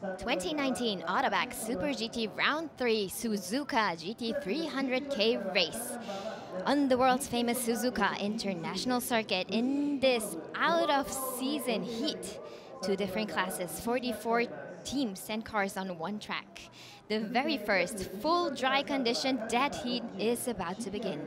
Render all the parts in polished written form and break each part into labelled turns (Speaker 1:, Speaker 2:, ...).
Speaker 1: 2019 AUTOBACS Super GT Round 3 SUZUKA GT 300K race on the world's famous SUZUKA International Circuit in this out-of-season heat. Two different classes, 44 teams and cars on one track. The very first full dry condition dead heat is about to begin.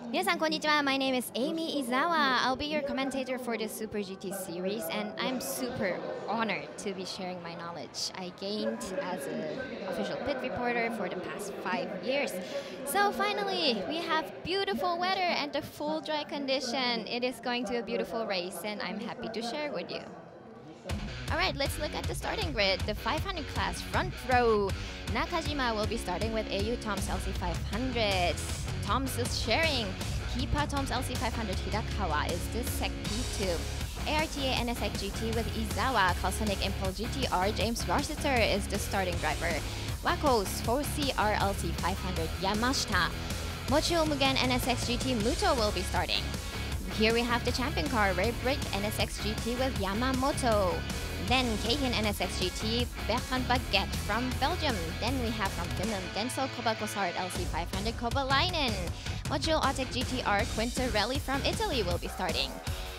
Speaker 1: 皆さんこんにちは. My name is Amy Izawa. I'll be your commentator for the Super GT series, and I'm super honored to be sharing my knowledge I gained as an official pit reporter for the past 5 years. So finally, we have beautiful weather and a full dry condition. It is going to be a beautiful race, and I'm happy to share with you. Alright, let's look at the starting grid. The 500 class front row. Nakajima will be starting with AUTOBACS LC500. Toms is sharing. Kipa Toms LC500 Hirakawa is the P2. ARTA NSX GT with Izawa. Calsonic Impulse GTR James Rossiter is the starting driver. Wacos 4CR LC500 Yamashita. Mochio Mugen NSX GT Muto will be starting. Here we have the champion car, Red Brick NSX GT with Yamamoto. Then Keihin NSX GT, Bertrand Baguette from Belgium. Then we have from Finland, Denso Kobakosart LC500 Kovalainen. Mojo Autek GTR Quintarelli from Italy will be starting.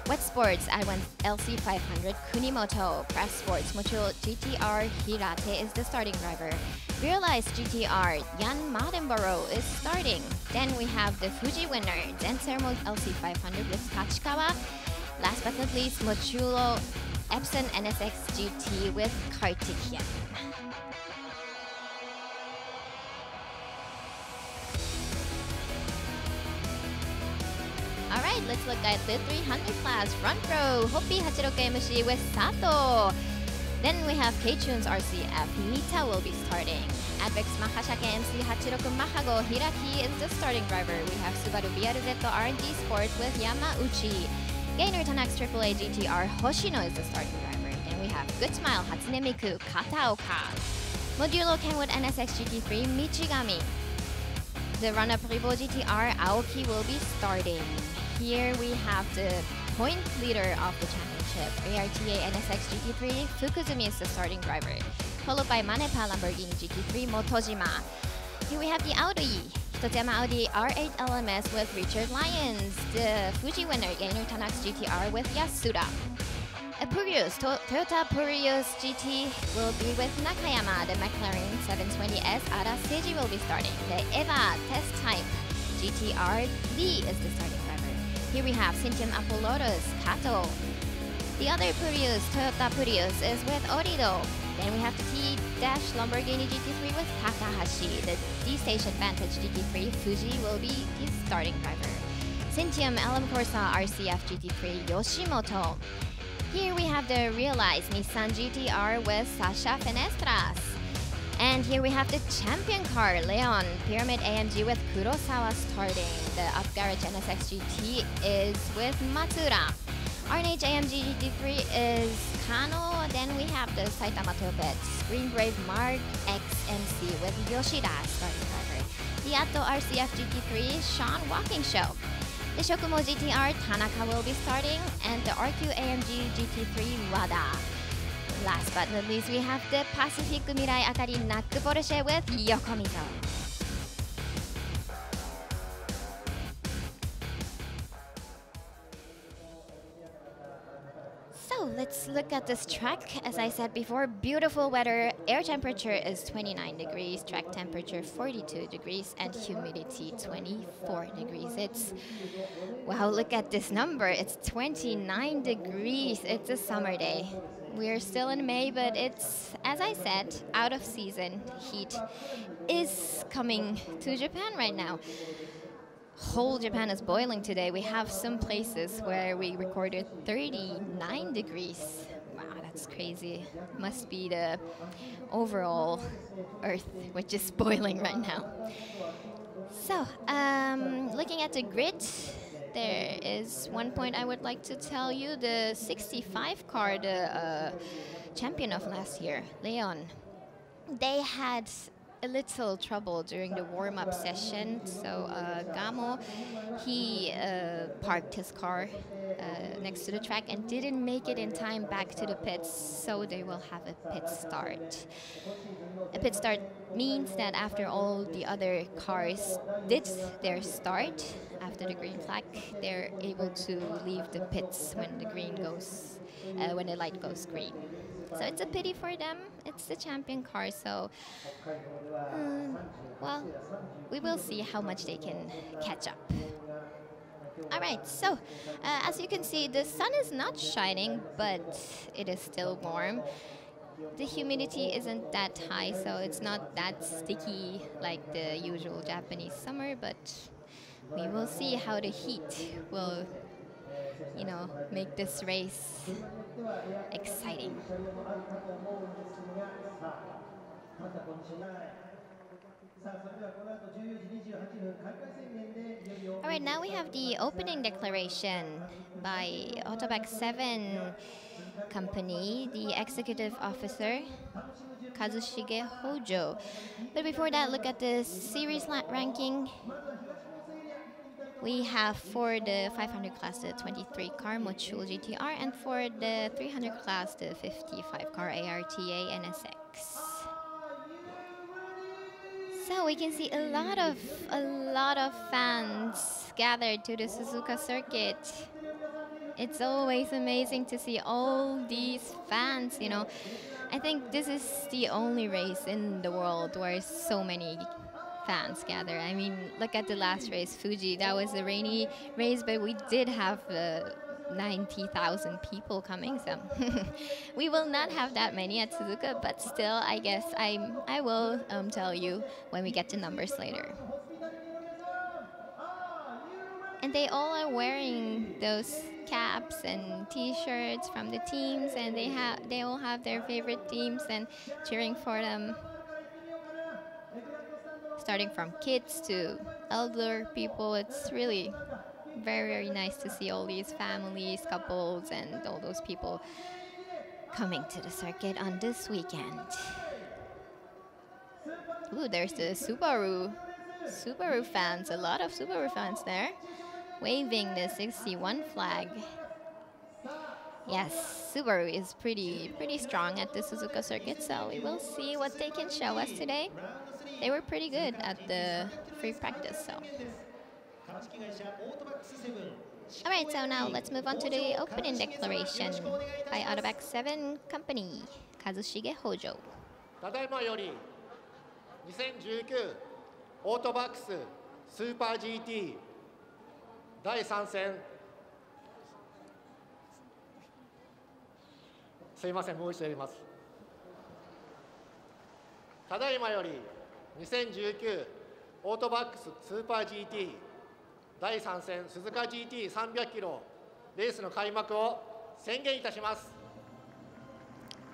Speaker 1: Wet Sports, I1 LC500 Kunimoto. Press Sports, Mojo GTR Hirate is the starting driver. Realized GTR Jan Mardenborough is starting. Then we have the Fuji winner, Densermo LC500 with Tachikawa. Last but not least, Mochulo Epson NSX GT with Kartikyan. Alright, let's look at the 300 class front row. Hopi Hachiroku MC with Sato. Then we have K-Tunes RCF. Mita will be starting. Advex Mahashake MC Hachiroku Mahago Hiraki is the starting driver. We have Subaru BRZ R&D Sport with Yamauchi. Gainer Tanax AAA GTR Hoshino is the starting driver. Then we have Good Smile Hatsune Miku Kataoka. Modulo Kenwood NSX GT3 Michigami. The runner Privo GTR Aoki will be starting. Here we have the point leader of the championship, ARTA NSX GT3 Fukuzumi is the starting driver, followed by Manepa Lamborghini GT3 Motojima. Here we have the Audi, Hitotsuyama Audi R8 LMS with Richard Lyons, the Fuji winner Gainer Tanax GTR with Yasuda. A Prius, Toyota Prius GT will be with Nakayama. The McLaren 720S Ara Seiji will be starting. The EVA Test Type GTR Lee is the starting driver. Here we have Syntium Apollodus Kato. The other Prius, Toyota Prius, is with Orido. Then we have the T-Lamborghini GT3 with Takahashi. The D-Station Vantage GT3 Fuji will be the starting driver. Syntium LM Corsa RCF GT3 Yoshimoto. Here we have the Realized Nissan GTR with Sasha Fenestras. And here we have the champion car, Leon Pyramid AMG with Kurosawa starting. The Up Garage NSX GT is with Matsura. RNH AMG GT3 is Kano. Then we have the Saitama Topets, Green Brave Mark XMC with Yoshida starting driver. The Atto RCF GT3 Sean Walking Show. The Shokumo GTR Tanaka will be starting, and the RQ AMG GT3 Wada. Last but not least, we have the Pacific Mirai Akari NAC Porsche with Yokomizo. So let's look at this track. As I said before, beautiful weather. Air temperature is 29 degrees, track temperature 42 degrees, and humidity 24 degrees. It's, wow, look at this number. It's 29 degrees. It's a summer day. We're still in May, but it's, as I said, out of season. Heat is coming to Japan right now. Whole Japan is boiling today. We have some places where we recorded 39 degrees. Wow, that's crazy. Must be the overall Earth, which is boiling right now. So, looking at the grid, there is one point I would like to tell you. The 65 car, the champion of last year, Leon, they had a little trouble during the warm-up session. So Gamo, he parked his car next to the track and didn't make it in time back to the pits, so they will have a pit start. A pit start means that after all the other cars did their start after the green flag, they're able to leave the pits when when the light goes green. So it's a pity for them. It's the champion car, so well, we will see how much they can catch up. All right, so as you can see, the sun is not shining, but it is still warm. The humidity isn't that high, so it's not that sticky like the usual Japanese summer, but we will see how the heat will, make this race exciting. All right, now we have the opening declaration by AUTOBACS 7 company, the executive officer, Kazushige Hojo. But before that, look at the series ranking. We have for the 500 class the 23 car Mochul GTR, and for the 300 class the 55 car ARTA NSX. So we can see a lot of fans gathered to the Suzuka circuit. It's always amazing to see all these fans, I think this is the only race in the world where so many fans gather. I mean, look at the last race, Fuji. That was a rainy race, but we did have 90,000 people coming. So we will not have that many at Suzuka, but still, I guess I will tell you when we get the numbers later. And they all are wearing those caps and T-shirts from the teams, and they all have their favorite teams and cheering for them. Starting from kids to elder people, it's really very, very nice to see all these families, couples, and all those people coming to the circuit on this weekend. Ooh, there's the Subaru fans, a lot of Subaru fans there, waving the 61 flag. Yes, Subaru is pretty strong at the Suzuka circuit, so we will see what they can show us today. They were pretty good at the free practice, so. All right, so now let's move on to the opening declaration by AUTOBACS 7 company, Kazushige Hojo.
Speaker 2: ただいまより2019オートバックススーパー GT 第3戦すいません、もう一度やります。ただいまより2019オートバックススーパー GT 第3戦鈴鹿 GT300 キロレースの開幕を宣言いたします。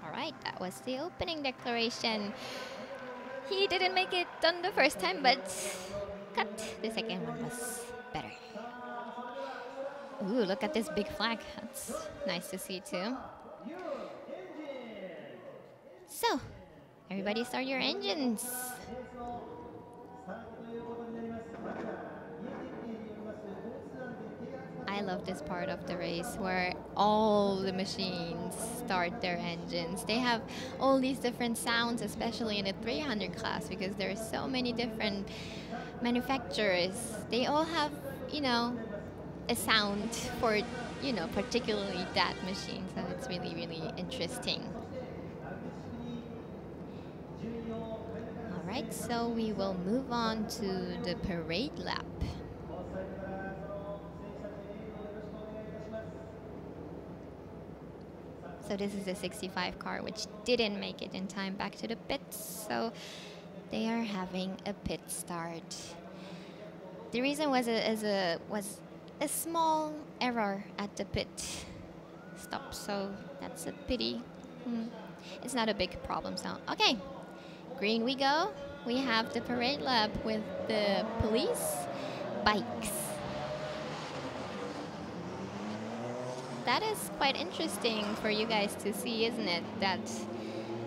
Speaker 1: All right, that was the opening declaration. He didn't make it on the first time, but the second one was better. Ooh, look at this big flag. That's nice to see too. So, everybody start your engines. I love this part of the race where all the machines start their engines. They have all these different sounds, especially in the 300 class, because there are so many different manufacturers. They all have, a sound for, particularly that machine. So it's really, really interesting. All right, so we will move on to the parade lap. So this is the 65 car, which didn't make it in time back to the pits. So they are having a pit start. The reason was a small error at the pit stop. So that's a pity. It's not a big problem. So okay, green we go. We have the parade lap with the police bikes. That is quite interesting for you guys to see, isn't it? That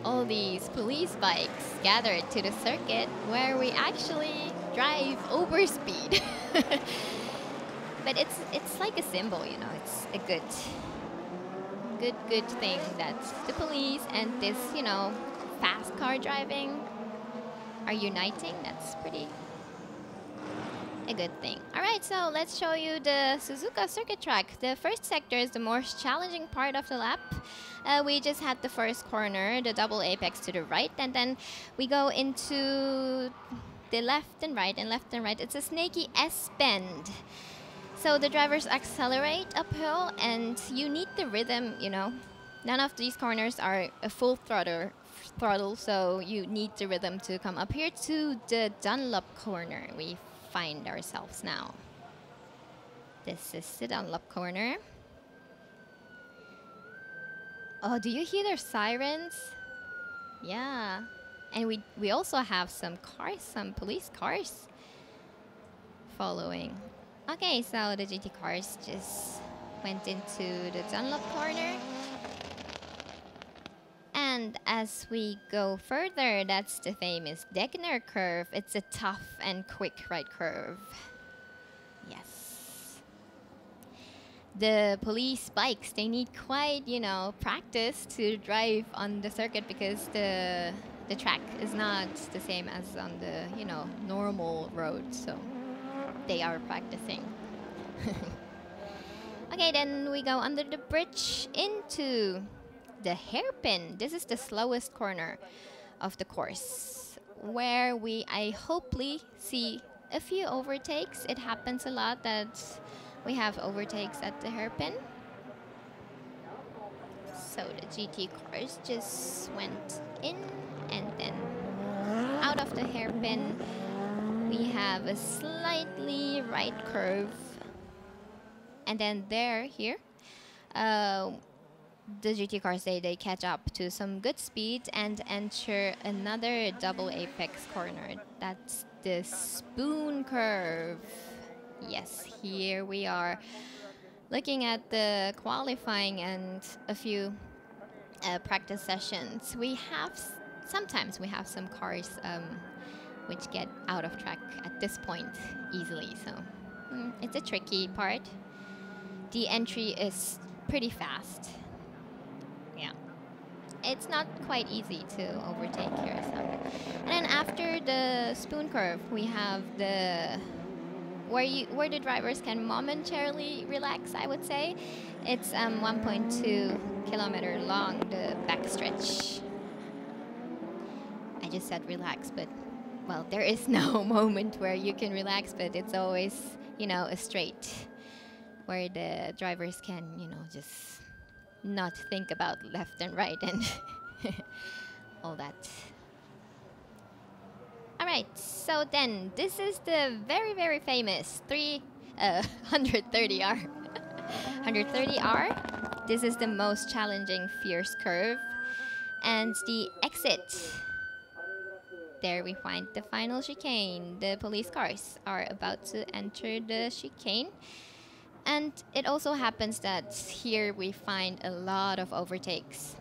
Speaker 1: all these police bikes gathered to the circuit where we actually drive over speed. But it's like a symbol, you know. It's a good thing that the police and this, you know, fast car driving are uniting. That's pretty a good thing. All right, so let's show you the Suzuka circuit track. The first sector is the most challenging part of the lap. We just had the first corner, the double apex to the right, and then we go into the left and right and left and right. It's a snaky S bend. So the drivers accelerate uphill and you need the rhythm, you know. None of these corners are a full throttle, so you need the rhythm to come up here to the Dunlop corner. We find ourselves now. This is the Dunlop corner. Oh, do you hear their sirens? Yeah. And we also have some cars, some police cars following. Okay, so the GT cars just went into the Dunlop corner. And as we go further, that's the famous Degner curve. It's a tough and quick right curve. Yes. The police bikes, they need quite, you know, practice to drive on the circuit because the track is not the same as on the, you know, normal road. So they are practicing. Okay, then we go under the bridge into the hairpin. This is the slowest corner of the course where I hopefully see a few overtakes. It happens a lot that we have overtakes at the hairpin. So the GT cars just went in and then out of the hairpin. We have a slightly right curve. And then here, the GT cars, they catch up to some good speed and enter another double apex corner. That's the spoon curve. Yes, here we are looking at the qualifying and a few practice sessions. Sometimes we have some cars which get out of track at this point easily. So it's a tricky part. The entry is pretty fast. Yeah, it's not quite easy to overtake here. So. And then after the spoon curve, we have where the drivers can momentarily relax, I would say. It's 1.2 kilometer long, the backstretch. I just said relax, but well, there is no moment where you can relax, but it's always, you know, a straight where the drivers can, you know, just not think about left and right and all that. All right, so then this is the very, very famous 130R. 130R. This is the most challenging fierce curve. And the exit. There we find the final chicane. The police cars are about to enter the chicane. And it also happens that here we find a lot of overtakes.